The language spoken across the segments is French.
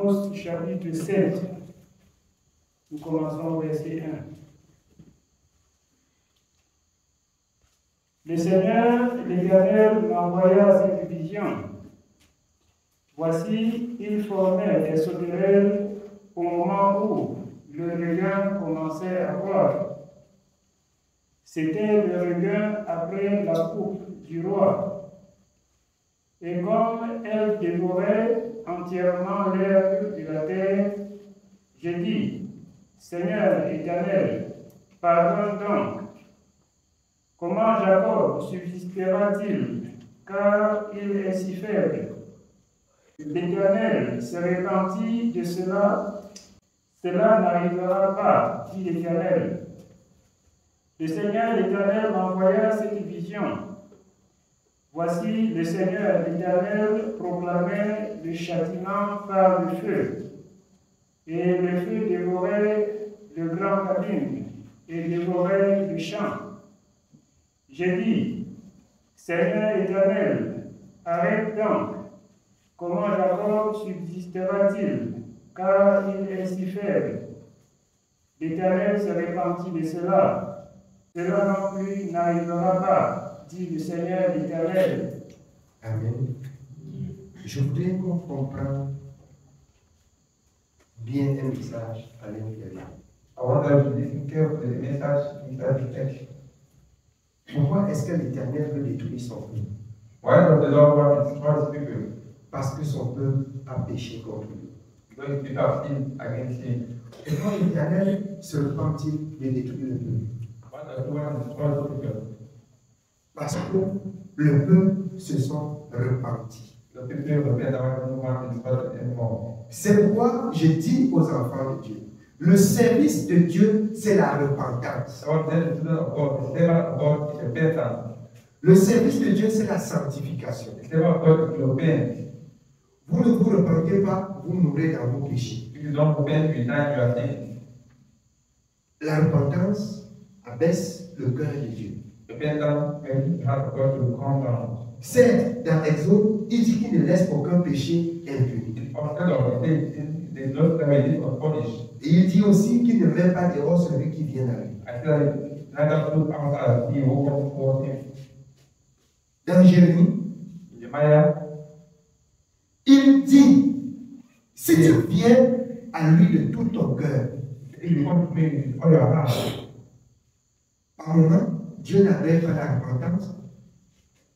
Amos chapitre 7. Nous commençons au verset 1. Le Seigneur, l'Éternel, m'envoya cette vision. Voici, il formait des sauterelles au moment où le regain commençait à boire. C'était le regain après la coupe du roi. Et comme elle dévorait entièrement l'herbe de la terre, j'ai dit, Seigneur Éternel, pardonne donc. Comment Jacob subsistera-t-il, car il est si faible? L'Éternel se repentit de cela, cela n'arrivera pas, dit l'Éternel. Le Seigneur l'Éternel m'envoya cette vision. Voici, le Seigneur l'Éternel proclamait le châtiment par le feu, et le feu dévorait le grand abîme et dévorait le champ. J'ai dit, Seigneur Éternel, arrête donc. Comment Jacob subsistera-t-il, car il est si faible? L'Éternel se repentit de cela. Cela non plus n'arrivera pas, dit le Seigneur l'Éternel. Amen. Je voudrais qu'on comprenne bien un message à l'intérieur. I want us to listen carefully to the message inside the text. Pourquoi est-ce que l'Éternel veut détruire son peuple? Why does the Lord want to destroy his people? Parce que son peuple a péché contre lui. Because his people have sinned against him. Et quand l'Éternel se repent-il de détruire le peuple? Why does he want to destroy the people? Parce que le peuple se sont repentis. The people repent and don't want to destroy them anymore. C'est pourquoi je dis aux enfants de Dieu, le service de Dieu, c'est la repentance. So what then the children of God, the servant of God is repentance. Le service de Dieu, c'est la sanctification. The servant of God is repent. Vous ne vous repentez pas, vous mourrez dans vos péchés. If you don't repent, you die in your sins. La repentance abaisse le cœur de Dieu. Repentance makes the heart of God to come down. Certes, dans Exode, il dit qu'il ne laisse aucun péché impuni. Instead of the Lord remedy was punished. Et il dit aussi qu'il ne met pas dehors celui qui vient à lui. I said, neither put outside he who comes towards him. Dans Jérémie, Jeremiah, il dit, si tu viens à lui de tout ton cœur, if you come to me with all your heart, par moment, Dieu n'avait pas la repentance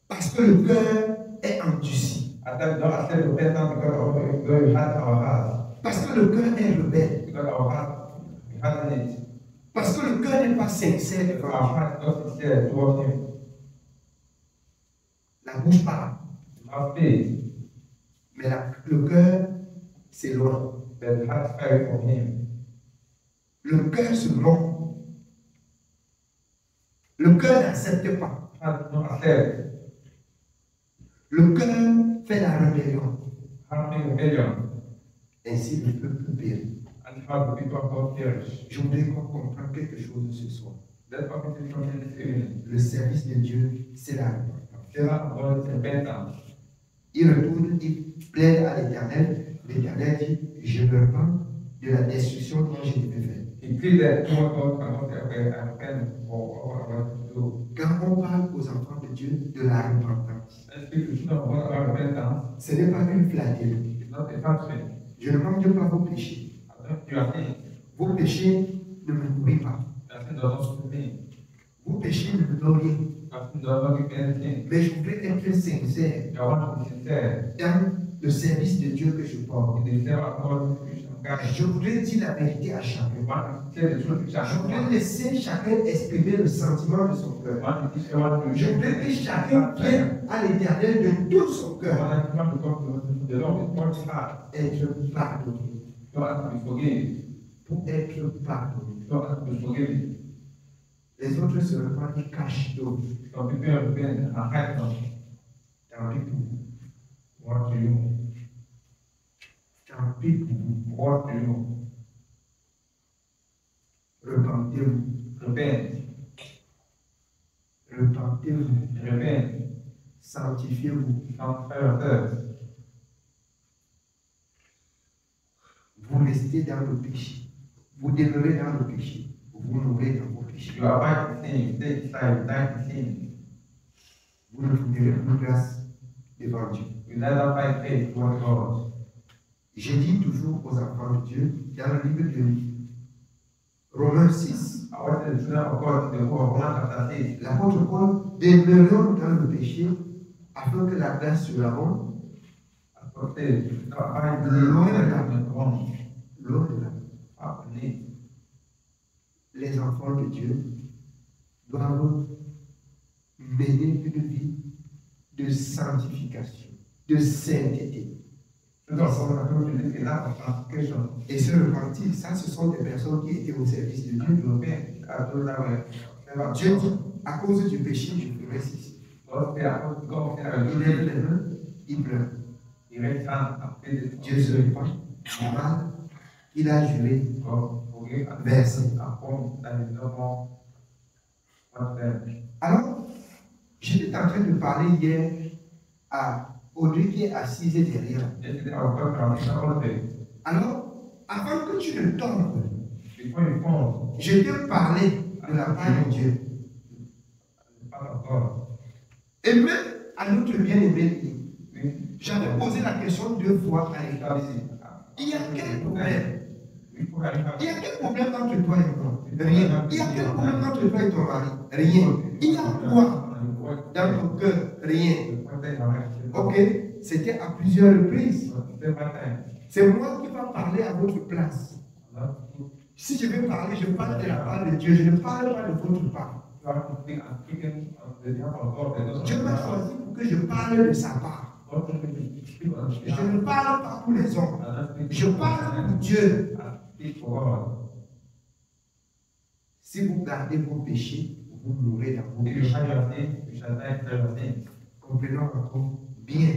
parce que le cœur est endurci. I said, don't accept repentance because we had our heart. Parce que le cœur est rebelle. Because our heart, we had in it. Parce que le cœur n'est pas sincère Because devant our Dieu. heart is not sincere towards him. La bouche parle, We have faith, mais le cœur s'éloigne. but the heart is far from him. Le cœur se rompt. Le cœur n'accepte pas. Heart does not accept. Le cœur fait la rébellion. Heart makes rebellion. Ainsi, le peuple périt. And heart the people of God perish. Je voudrais qu'on comprenne quelque chose ce soir. That's what we see from this evening. Le service de Dieu, c'est la repentance. Servant of God is repentance. Il retourne, il plaide à l'Éternel. L'Éternel dit, je me repens de la destruction dont j'ai devais faire. He pleaded toward God and God said, okay, I repent for what I want to do. Quand on parle aux enfants de Dieu de la repentance, Let's speak to children of God about repentance. ce n'est pas une flatterie. It's not a function. Je ne manque pas vos péchés. You are saying, Vos péchés ne me nourrissent pas. your sin does not suit me. Vos péchés ne me donnent rien. Your sin does not give me anything. Mais je voudrais être sincère You want to be sincere. dans le service de Dieu que je porte. In the servant of God, you shall guide. Je voudrais dire la vérité à chacun. You want to tell the truth to Je voudrais chacun. laisser chacun exprimer le sentiment de son You cœur. want to teach everyone to Je voudrais que chacun vienne à l'Éternel de tout son You cœur. want to come to the Lord with one heart. Être pardonné. You want to be forgiven. Pour être pardonné. You want to be forgiven. Les autres se repentent, ils cachent d'autres. Some people repent and hide them. Tant pis pour vous. What do you? Tant pis pour vous. What do you? Repentez-vous. Repent. Repentez-vous. Repent. Sanctifiez-vous. Sanctify yourselves. vous restez dans le péché. Vous demeurez dans le péché. Vous mourrez dans vos péchés. You abide in sin, you stay inside, you die in sin. Vous ne trouverez plus grâce devant Dieu. You never find faith toward God. J'ai dit toujours aux enfants de Dieu, dans le livre de Romains 6, I want the children of God in the book of Romans chapter 6. l'apôtre Paul, demeurons dans le péché afin que la grâce sur l'avant, God says, abide in the Lord and wrong. l'au-delà. Happening. Les enfants de Dieu doivent mener une vie de sanctification, de sainteté. Et se repentir, ça, ce sont des personnes qui étaient au service de Dieu. Dieu dit, à cause du péché, je ferai ceci. Il lève les mains, il pleure. Dieu se répand, il mal, il a juré, versé. Alors, j'étais en train de parler hier à Audrey qui est assise derrière. Alors, avant que tu ne tombes, je t'ai parlé de la part de Dieu. Et même à notre bien-aimé, j'avais posé la question 2 fois à l'école. Il y a quel problème? Il y a quel problème entre toi et moi? Rien. Il y a quel problème entre toi et ton mari? Rien. Il y a quoi dans ton cœur? Rien. Ok, c'était à plusieurs reprises. C'est moi qui vais parler à votre place. Si je vais parler, je parle de la part de Dieu, je ne parle pas de votre part. Dieu m'a choisi pour que je parle de sa part. Je ne parle pas pour les hommes. Je parle pour Dieu. Si vous gardez vos péchés, vous mourrez dans vos péchés. Comprenons encore bien.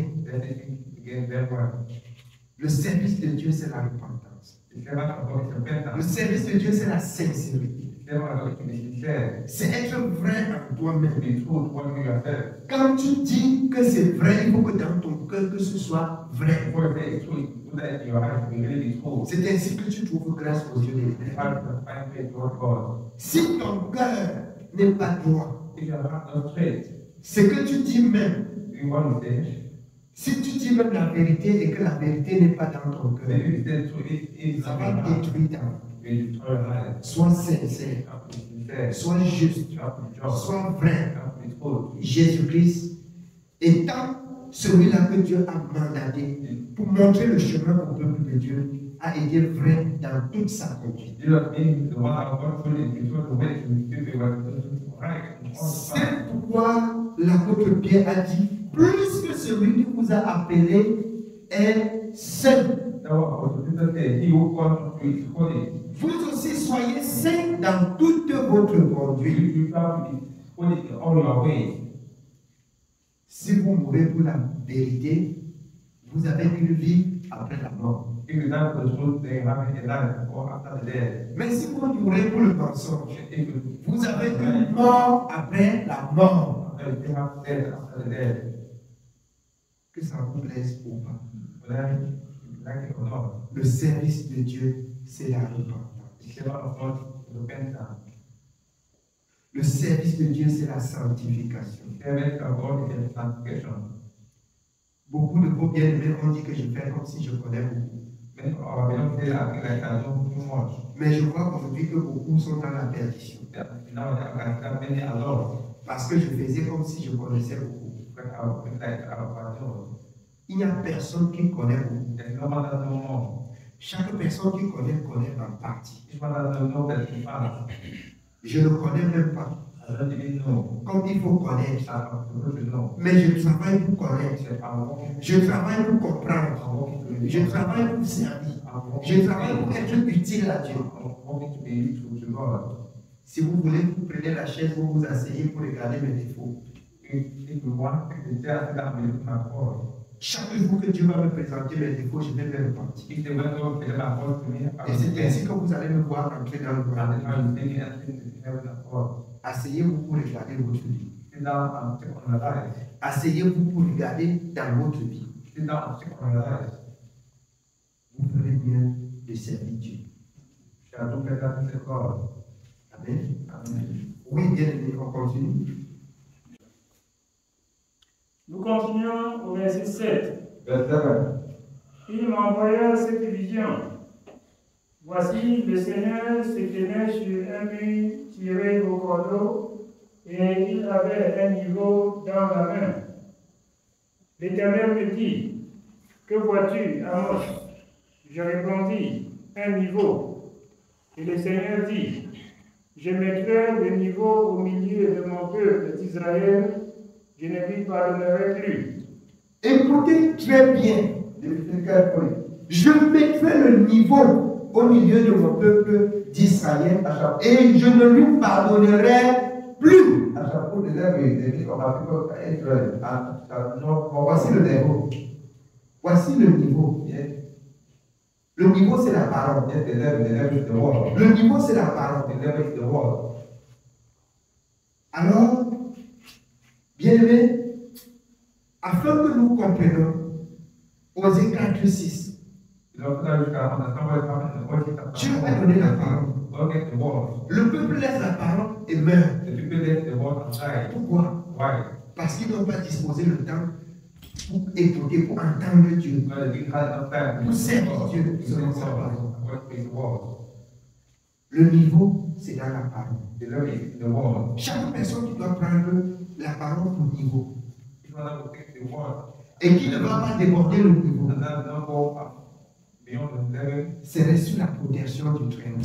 Le service de Dieu, c'est la repentance. Le service de Dieu, c'est la sincérité. C'est être vrai en toi-même. Quand tu dis que c'est vrai, il faut que dans ton cœur, que ce soit vrai. C'est ainsi que tu trouves grâce aux yeux de l'Éternel. Si ton cœur n'est pas droit, ce que tu dis même, si tu dis même la vérité et que la vérité n'est pas dans ton cœur, ça va détruire ta vie. Sois sincère, sois juste, sois vrai. Jésus-Christ étant celui-là que Dieu a mandaté pour montrer le chemin au peuple de Dieu, a été vrai dans toute sa conduite. C'est pourquoi l'apôtre Pierre a dit, plus que celui qui vous a appelé est saint. Vous aussi soyez saints dans toute votre conduite. Si vous mourrez pour la vérité, vous avez une vie après la mort. Mais si vous mourrez pour le mensonge, vous avez une mort après la mort. Que ça vous plaise ou pas. Le service de Dieu, c'est la repentance. Le service de Dieu, c'est la sanctification. Beaucoup de vos bien-aimés ont dit que je fais comme si je connais beaucoup. Mais je vois aujourd'hui que beaucoup sont dans la perdition. Parce que je faisais comme si je connaissais beaucoup. Il n'y a personne qui connaît beaucoup. Chaque personne qui connaît en partie. Je ne connais même pas. Comme il faut connaître. Mais je travaille pour connaître. Je travaille pour comprendre. Je travaille pour servir. Je travaille pour être utile à Dieu. Si vous voulez, vous prenez la chaise, vous vous asseyez pour regarder mes défauts. Chaque jour que Dieu va me présenter mes défauts, je vais me repentir. Et c'est ainsi que vous allez me voir entrer dans le royaume. Asseyez-vous pour regarder votre vie. Asseyez-vous pour regarder dans votre vie. Vous ferez bien de servitude. Amen. Amen. Amen. Oui, bien aimé, on continue. Nous continuons au verset 7. Verse 7. Il m'envoya cette vision. Voici, le Seigneur se tenait sur un mur tiré au cordeau, et il avait un niveau dans la main. L'Éternel me dit, que vois-tu, Amos? Je répondis, un niveau. Et le Seigneur dit, je mettrai le niveau au milieu de mon peuple d'Israël, je ne lui pardonnerai plus. Écoutez très bien. Je mettrai le niveau au milieu de mon peuple d'Israël et je ne lui pardonnerai plus. Voici le niveau. Voici le niveau. Le niveau, c'est la parole. Le niveau, c'est la parole. Alors, bien aimé, afin que nous comprenions, Osée 4:6. Dieu a donné la parole. Le peuple laisse la parole et meurt. Pourquoi? Parce qu'ils n'ont pas disposé le temps pour écouter, pour entendre Dieu, pour servir Dieu selon sa parole. Le niveau, c'est dans la parole. Chaque personne qui doit prendre la parole pour niveau et qui ne va pas déborder le niveau, c'est reçu la protection du Très-Haut.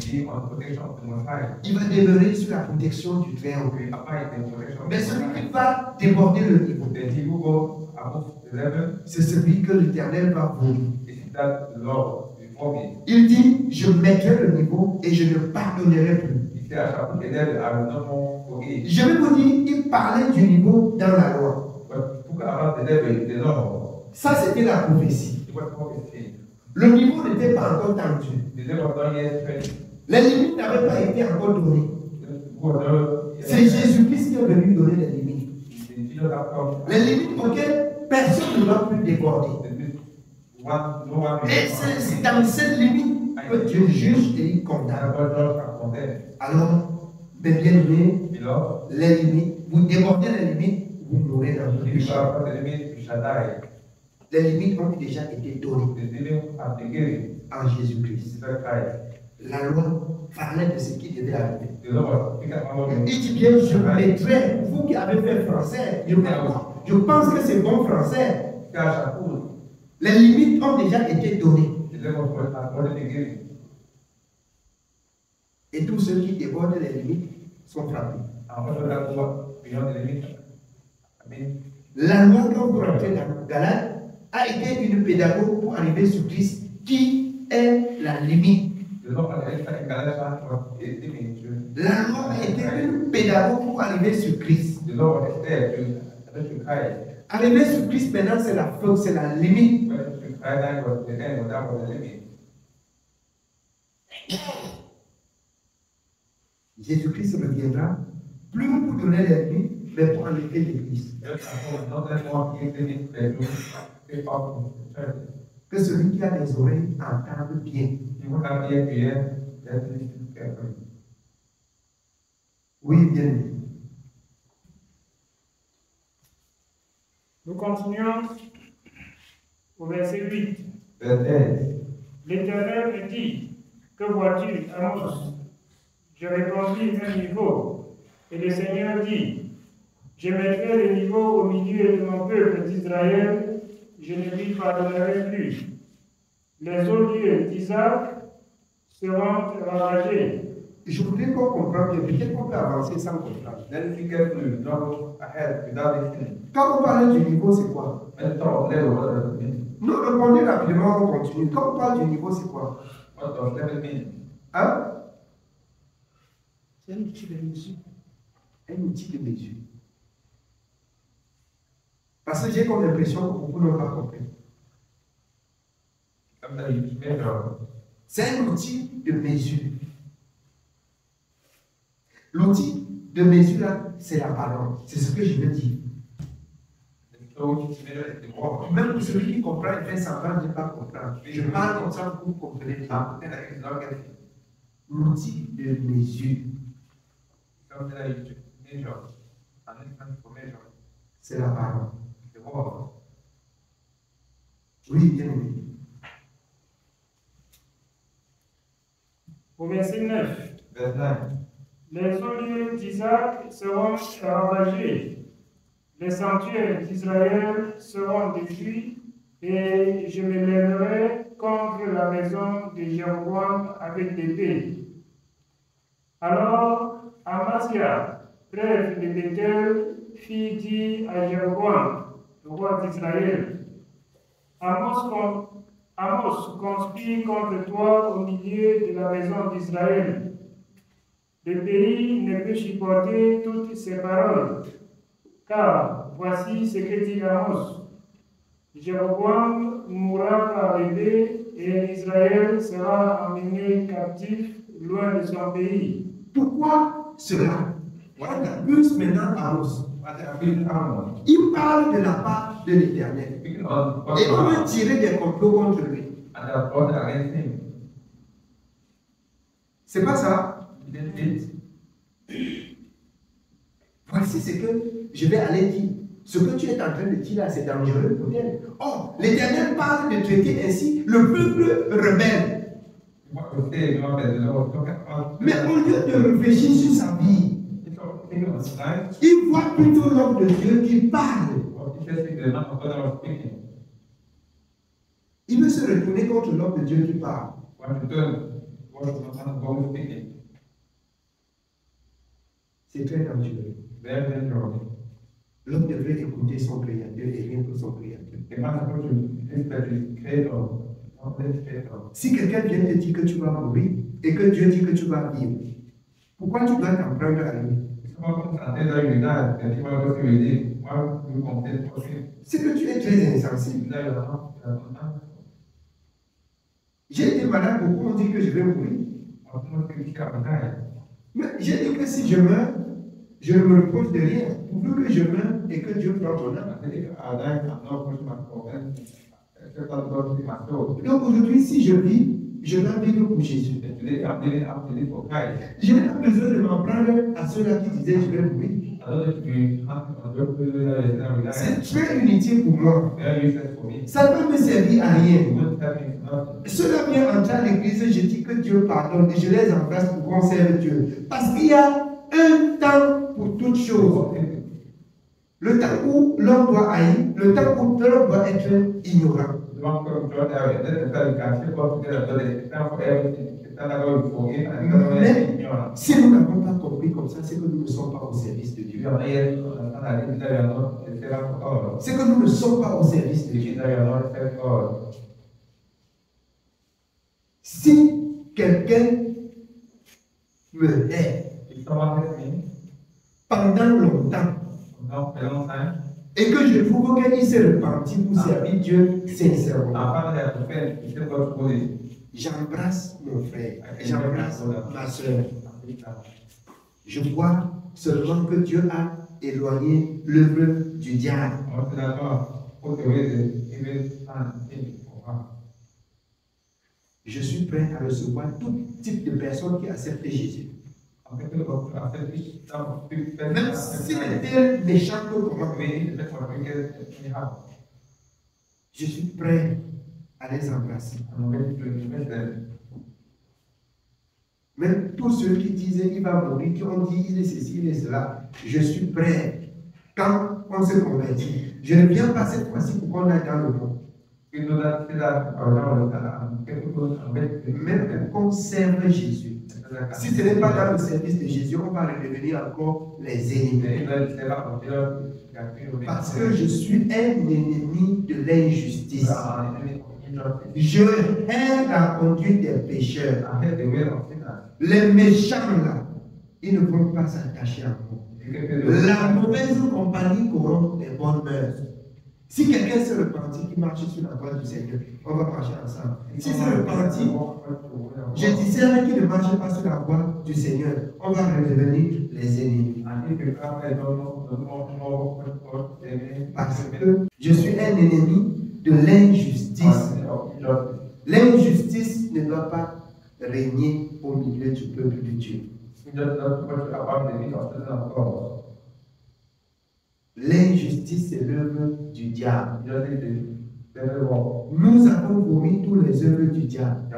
Il va demeurer sur la protection du Très-Haut. Mais celui qui va déborder le niveau, c'est celui que l'Éternel va vomir. Il dit, je mettrai le niveau et je ne pardonnerai plus. Je vais vous dire, il parlait du niveau dans la loi. Ça, c'était la prophétie. Le niveau n'était pas encore tendu. Les limites n'avaient pas été encore données. C'est Jésus-Christ qui est venu donner les limites. Les limites auxquelles personne ne va plus déborder. Et c'est dans cette limite que Dieu juge et il condamne. Alors, bien aimé, les limites, vous débordez les limites, vous mourrez dans le péché. Les limites ont déjà été données en Jésus-Christ. La loi parlait de ce qui devait arriver. Il dit bien, je mettrai, vous qui avez fait français, je pense que c'est bon français. Les limites ont déjà été données. Et tous ceux qui débordent les limites sont frappés. La loi, quand vous rentrez dans Galate, a été une pédagogue pour arriver sur Christ, qui est la limite. La loi a été une pédagogue pour arriver sur Christ. Arriver sur Christ maintenant, c'est la faute, c'est la limite. Jésus-Christ reviendra, plus pour donner les limites, mais pour enlever l'Église. Que celui qui a des oreilles entende bien. Oui, bien. Nous continuons au verset 8. L'Éternel me dit, que vois-tu, Amos? Je répondis, un niveau. Et le Seigneur dit, je mettrai le niveau au milieu de mon peuple d'Israël, je ne lui pardonnerai plus. Les hauts lieux d'Isaac seront ravagés. Je voudrais qu'on comprenne bien, peut-être qu'on peut avancer sans comprendre. Quand on parle du niveau, c'est quoi? Non, répondez rapidement, on continue. Quand on parle du niveau, c'est quoi? Hein? C'est un outil de mesure. Un outil de mesure. Parce que j'ai comme l'impression que beaucoup n'ont pas compris. C'est un outil de mesure. L'outil de mesure, là, c'est la parole. C'est ce que je veux dire. Même pour celui qui comprend, il fait semblant de ne pas comprendre. Je parle comme ça pour que vous compreniez pas. L'outil de mesure, c'est la parole. Oui, bien aimé. Au verset 9. Les olieux d'Isaac seront ravagés, les sanctuaires d'Israël seront détruits, et je me lèverai contre la maison de Jéroboam avec l'épée. Alors Amasia, prêtre de Bethel, fit dire à Jéroboam, le roi d'Israël, Amos conspire contre toi au milieu de la maison d'Israël. Le pays ne peut supporter toutes ces paroles, car voici ce que dit Amos. Jéroboam mourra par l'épée et Israël sera emmené captif loin de son pays. Pourquoi cela? Voilà, plus maintenant Amos. Il parle de la part de l'Éternel. Et on veut tirer des complots contre lui. C'est pas ça? Voici ce que je vais aller dire. Ce que tu es en train de dire là, c'est dangereux pour elle. Oh, l'Éternel parle de traiter ainsi le peuple rebelle. Mais au lieu de réfléchir sur sa vie, il voit plutôt l'homme de Dieu qui parle. Il veut se retourner contre l'homme de Dieu qui parle. C'est très dangereux. L'homme devrait écouter son Créateur et rien que son Créateur. Si quelqu'un vient te dire que tu vas mourir et que Dieu dit que tu vas vivre, pourquoi tu dois t'en prendre à lui? C'est que tu es très insensible. J'ai été malade, beaucoup ont dit que je vais mourir. Mais j'ai dit que si je meurs, je ne me repose de rien. Pourvu que je meure et que Dieu prend ton âme. Donc aujourd'hui, si je vis, je dois vivre pour Jésus. Je n'ai pas besoin de m'en prendre à ceux-là qui disaient je vais mourir. C'est très inutile pour moi. Ça ne va me servir à rien. Ceux-là viennent entrer à l'église et je dis que Dieu pardonne et je les embrasse pour qu'on serve Dieu. Parce qu'il y a un temps pour toutes choses. Le temps où l'homme doit haïr, le temps où l'homme doit être ignorant. Mais si nous n'avons pas compris comme ça, c'est que nous ne sommes pas au service de Dieu. C'est que nous ne sommes pas au service de Dieu. Si quelqu'un me hait pendant longtemps et que je trouve qu'il s'est repenti pour servir Dieu sincèrement, j'embrasse mon frère, j'embrasse ma soeur. Je vois seulement que Dieu a éloigné l'œuvre du diable. Je suis prêt à recevoir tout type de personnes qui acceptent Jésus. Même s'il était méchant comme moi, je suis prêt à les embrasser. Même tous ceux qui disaient qu'il va mourir, qui ont dit il est ceci, il est cela, je suis prêt. Quand on se convertit, je ne viens pas cette fois-ci pour qu'on aille dans le monde. Même qu'on serve Jésus. Si ce n'est pas dans le service de Jésus, on va redevenir encore les ennemis. Parce que je suis un ennemi de l'injustice. Je hais la conduite des pécheurs. Les méchants là, ils ne vont pas s'attacher à moi. La mauvaise compagnie corrompt les bonnes mœurs. Si quelqu'un s'est repenti qui marche sur la voie du Seigneur, on va marcher ensemble. Si c'est repenti, je discerne qui ne marche pas sur la voie du Seigneur, on va redevenir les ennemis. Parce que je suis un ennemi de l'injustice. L'injustice ne doit pas régner au milieu du peuple de Dieu. L'injustice, c'est l'œuvre du diable. Nous avons vomi tous les œuvres du diable.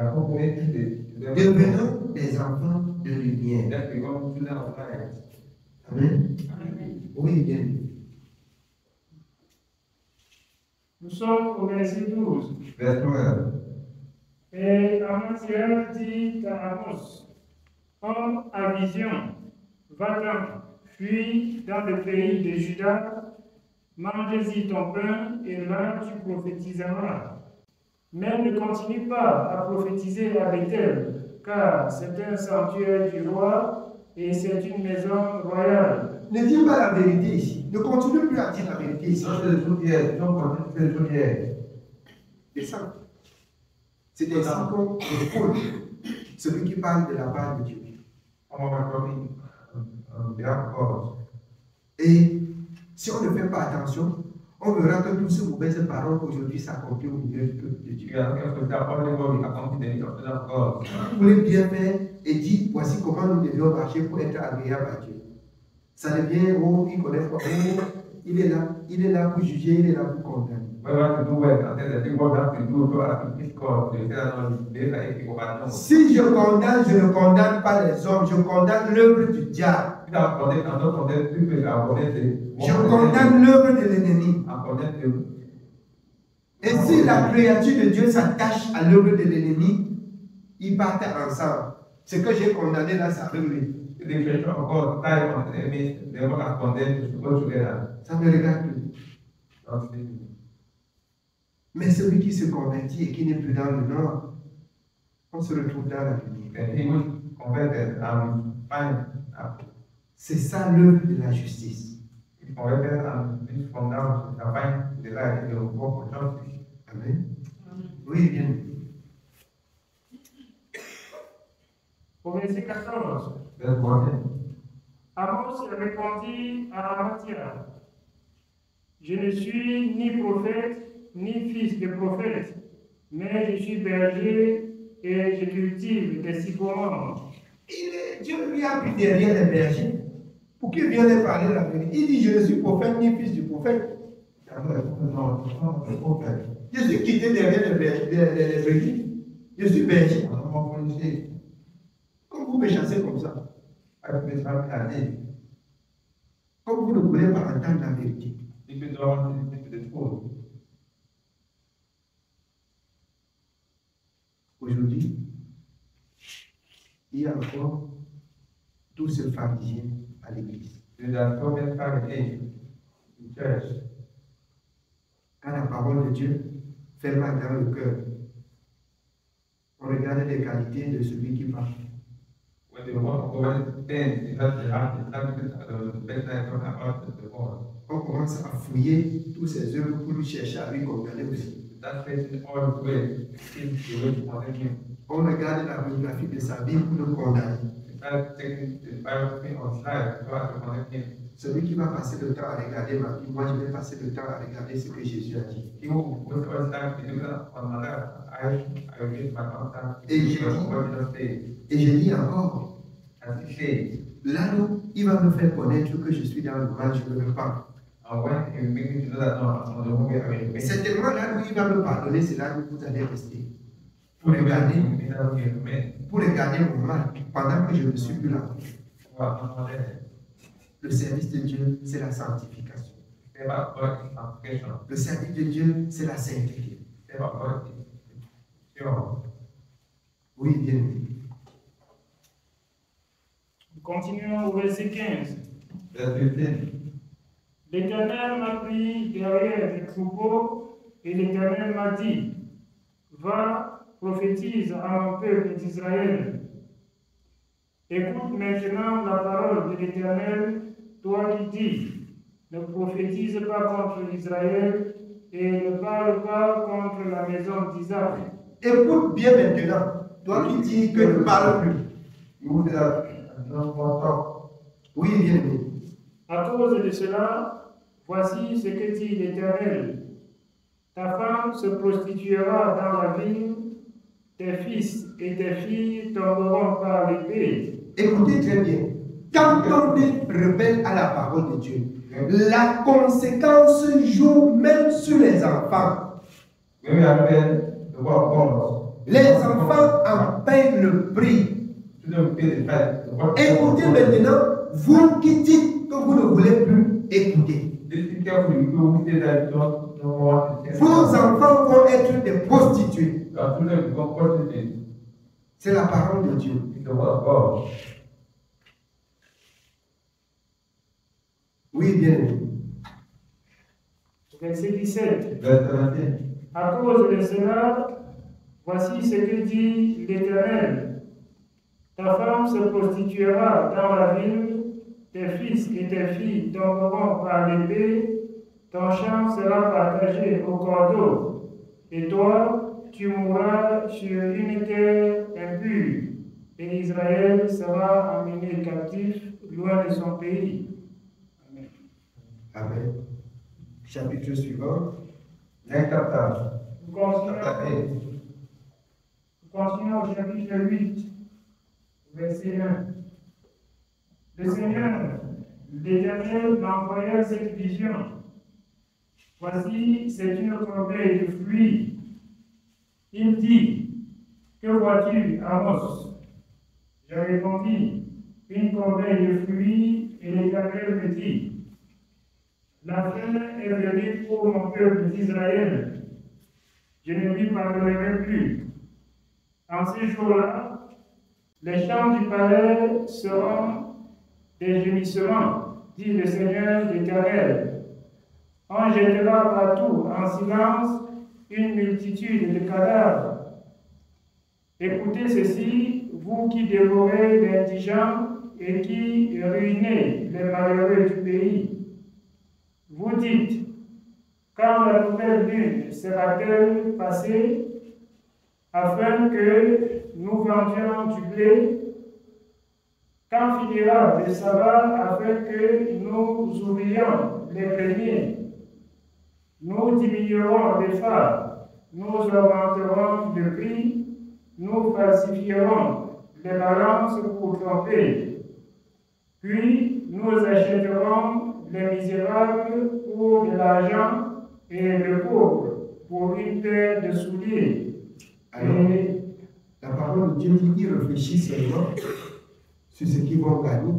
Devenons des enfants de lumière. Amen. Oui, bien. Nous sommes au verset 12. Et Amaziah dit à Amos, homme à vision, va-t'en, fuis dans le pays de Juda, mange-y ton pain, et là tu prophétiseras. Mais ne continue pas à prophétiser à Bethel, car c'est un sanctuaire du roi, et c'est une maison royale. Ne dis pas la vérité ici. Ne continue plus à dire la vérité ici. C'est ça. C'est ainsi qu'on refoule celui qui parle de la part de Dieu. Et si on ne fait pas attention, on verra que toutes ces mauvaises paroles aujourd'hui s'accomplissent au milieu du peuple de Dieu. Vous voulez bien faire et dire voici comment nous devions marcher pour être agréables à Dieu. Ça devient, oh, il connaît pas, oh, il est là pour juger, il est là pour condamner. Si je condamne, je ne condamne pas les hommes, je condamne l'œuvre du diable. Je condamne l'œuvre de l'ennemi. Et si la créature de Dieu s'attache à l'œuvre de l'ennemi, ils partent ensemble. Ce que j'ai condamné là, ça arrive. Ça me regarde plus. Mais celui qui se convertit et qui n'est plus dans le nord, on se retrouve dans la lumière. C'est ça l'œuvre de la justice. Amen. Oui, bien. Au verset 14, Amos répondit à Amaziah, je ne suis ni prophète, ni fils de prophète, mais je suis berger et je cultive des sycomores. Dieu lui a pris derrière les bergers pour qu'il vienne parler la vérité. Il dit, je ne suis prophète ni fils du prophète. Je suis quitté derrière les bergers. Je suis berger. Comme vous me chassez comme ça. Comme vous ne voulez pas entendre la vérité. Aujourd'hui, il y a encore tous ces pharisiens à l'église. Quand la parole de Dieu fait mal dans le cœur, on regarde les qualités de celui qui parle. On commence à fouiller tous ces œuvres pour lui chercher à lui condamner aussi. On regarde la biographie de sa vie pour le condamner. Celui qui va passer le temps à regarder ma vie, moi je vais passer le temps à regarder ce que Jésus a dit. Et je dis encore, là où il va me faire connaître que je suis dans le mal, je ne veux pas. Certainement là où il va me pardonner, c'est là où vous allez rester. Pour regarder mon mal pendant que je ne suis plus là. Le service de Dieu, c'est la sanctification. Le service de Dieu, c'est la sainteté. Oui, bien. Continuons au verset 15. L'Éternel m'a pris derrière les troupeaux et l'Éternel m'a dit, va, prophétise à mon peuple d'Israël. Écoute maintenant la parole de l'Éternel, toi qui dis, ne prophétise pas contre Israël, et ne parle pas contre la maison d'Isaac. Écoute bien maintenant. Toi qui dis que ne parle plus. You would have no more talk. Oui, bien aimé. À cause de cela, voici ce que dit l'Éternel. Ta femme se prostituera dans la ville, tes fils et tes filles tomberont par l'épée. Écoutez très bien. Quand on est rebelle à la parole de Dieu, la conséquence joue même sur les enfants. When we are rebel, the word comes. Les enfants en payent le prix. Children pay the price. The word Écoutez comes. maintenant, vous qui dites que vous ne voulez plus écouter. Listen carefully. You who say that you don't know what to say. Vos enfants vont être des prostituées. Your children become prostitutes. C'est la parole de Dieu. It's the word of God. Oui, bien aimé. Verset 17. Verse 17. À cause de cela, voici ce que dit l'Éternel. Ta femme se prostituera dans la ville, tes fils et tes filles tomberont par l'épée, ton champ sera partagé au cordeau, et toi, tu mourras sur une terre impure, et Israël sera emmené captif loin de son pays. Amen. Amen. Chapitre suivant. Next chapter. Nous Chapter 8. continuons au chapitre 8, verset 1. Le Seigneur, l'Éternel, m'envoya cette vision. Voici, c'est une corbeille de fruits. Il dit, que vois-tu, Amos? Je répondis, une corbeille de fruits, et l'Éternel me dit, la fin est venue pour mon peuple d'Israël. Je ne lui parlerai plus. En ces jours-là, les chants du palais seront des gémissements, dit le Seigneur l'Éternel. On jettera partout en silence une multitude de cadavres. Écoutez ceci, vous qui dévorez les indigents et qui ruinez les malheureux du pays. Vous dites, quand la nouvelle lune sera-t-elle passée, afin que nous vendions du blé? Quand finira le sabbat, afin que nous ouvrions les greniers? Nous diminuerons les phares, nous augmenterons le prix, nous falsifierons les balances pour tromper. Puis nous achèterons les misérables pour de l'argent et le pauvre pour une paire de souliers. Alors, la parole de Dieu dit qu'ils réfléchissent seulement sur ce qu'ils vont gagner.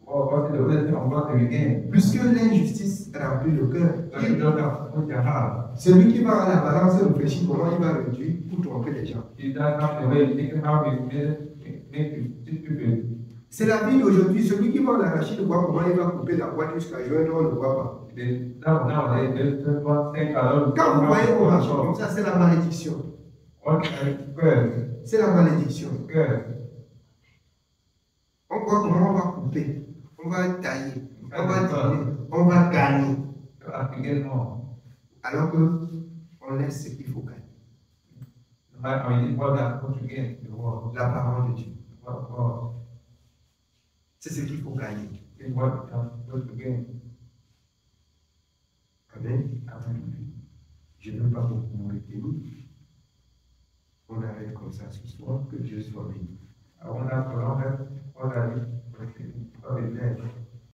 What is the blessing of God to begin? Puisque l'injustice remplit le cœur, But you don't have to put your heart. celui qui va à la balance réfléchit comment il va réduire pour tromper les gens. It doesn't come the way you think how you make you teach people. C'est la vie d'aujourd'hui. Celui qui va en arracher voit comment il va couper la boîte jusqu'à joindre, on ne voit pas. Nowadays, there's one thing I don't Quand vous voyez qu'on marche comme know. ça, c'est la malédiction. What kind of curse? C'est la malédiction. Curse. On voit comment on va couper, on va tailler, on va dîner, on va gagner. You have to get more. Alors que on laisse ce qu'il faut gagner. I mean, what that what you get, the world. La parole de Dieu. What C'est ce qu'il faut gagner. is what you get. Amen. Amen. Je ne veux pas beaucoup vous retenir. On arrête comme ça ce soir. Que Dieu soit béni. I want to prolong that. What I need.